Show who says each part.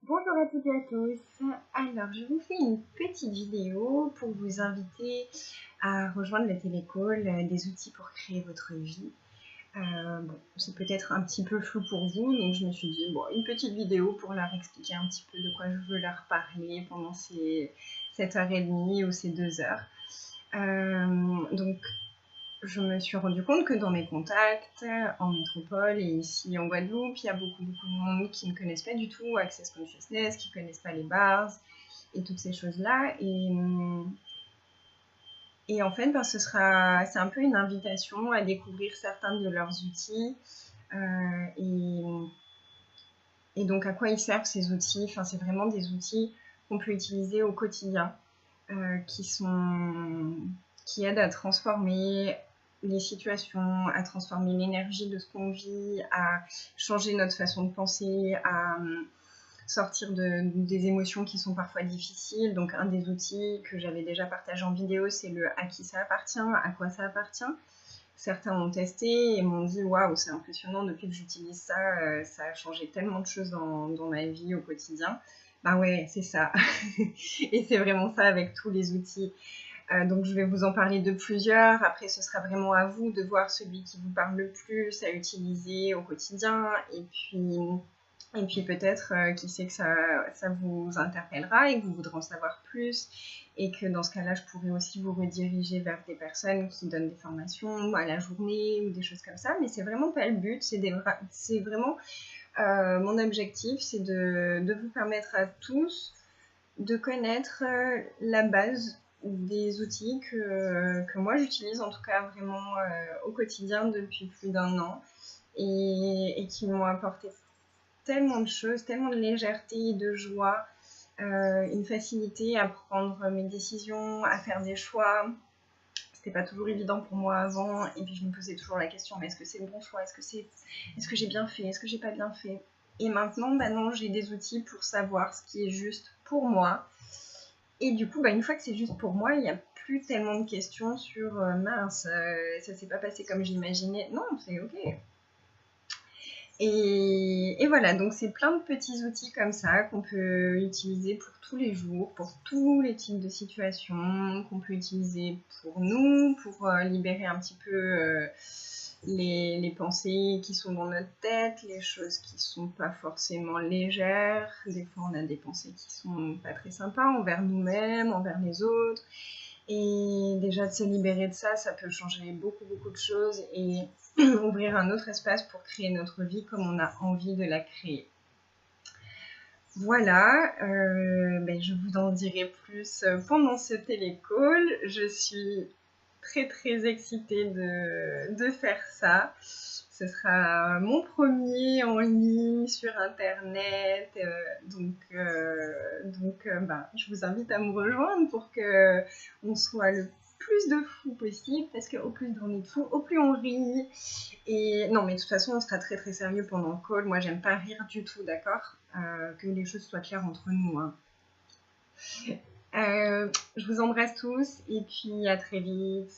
Speaker 1: Bonjour à toutes et à tous. Alors, je vous fais une petite vidéo pour vous inviter à rejoindre le télécall des outils pour créer votre vie. Bon, c'est peut-être un petit peu flou pour vous, donc je me suis dit, bon, une petite vidéo pour leur expliquer un petit peu de quoi je veux leur parler pendant ces 7h30 ou ces 2 heures. Donc, je me suis rendu compte que dans mes contacts en métropole et ici en Guadeloupe, il y a beaucoup de monde qui ne connaissent pas du tout Access Consciousness, qui ne connaissent pas les bars et toutes ces choses-là. Et en fait, c'est un peu une invitation à découvrir certains de leurs outils et donc à quoi ils servent ces outils. Enfin, c'est vraiment des outils qu'on peut utiliser au quotidien, qui aident à transformer les situations, à transformer l'énergie de ce qu'on vit, à changer notre façon de penser, à sortir des émotions qui sont parfois difficiles. Donc un des outils que j'avais déjà partagé en vidéo, c'est le à qui ça appartient, à quoi ça appartient. Certains ont testé et m'ont dit waouh, c'est impressionnant, depuis que j'utilise ça, ça a changé tellement de choses dans ma vie au quotidien. Bah ouais, c'est ça. Et c'est vraiment ça avec tous les outils. Donc je vais vous en parler de plusieurs. Après, ce sera vraiment à vous de voir celui qui vous parle le plus à utiliser au quotidien. Et puis peut-être, qui sait que ça vous interpellera et que vous voudrez en savoir plus. Et que dans ce cas-là, je pourrais aussi vous rediriger vers des personnes qui donnent des formations à la journée ou des choses comme ça. Mais c'est vraiment pas le but. C'est vraiment mon objectif, c'est de vous permettre à tous de connaître la base des outils que moi j'utilise en tout cas vraiment au quotidien depuis plus d'1 an et qui m'ont apporté tellement de choses, tellement de légèreté, de joie, une facilité à prendre mes décisions, à faire des choix. C'était pas toujours évident pour moi avant et puis je me posais toujours la question, mais est-ce que c'est le bon choix, est-ce que j'ai bien fait, est-ce que j'ai pas bien fait? Et maintenant, non, j'ai des outils pour savoir ce qui est juste pour moi. Et du coup, une fois que c'est juste pour moi, il n'y a plus tellement de questions sur mince, ça s'est pas passé comme j'imaginais. Non, c'est ok. Et voilà, donc c'est plein de petits outils comme ça qu'on peut utiliser pour tous les jours, pour tous les types de situations, qu'on peut utiliser pour nous, pour libérer un petit peu les pensées qui sont dans notre tête, les choses qui sont pas forcément légères. Des fois, on a des pensées qui sont pas très sympas envers nous-mêmes, envers les autres. Et déjà de se libérer de ça, ça peut changer beaucoup de choses et ouvrir un autre espace pour créer notre vie comme on a envie de la créer. Voilà, je vous en dirai plus pendant ce télécall. Je suis très excitée de faire ça. Ce sera mon premier en ligne sur internet, je vous invite à me rejoindre pour que on soit le plus de fous possible, parce qu'au plus on est de fous, au plus on rit. Et non, mais de toute façon, on sera très sérieux pendant le call. Moi, j'aime pas rire du tout, d'accord? Que les choses soient claires entre nous, hein. Je vous embrasse tous et puis à très vite.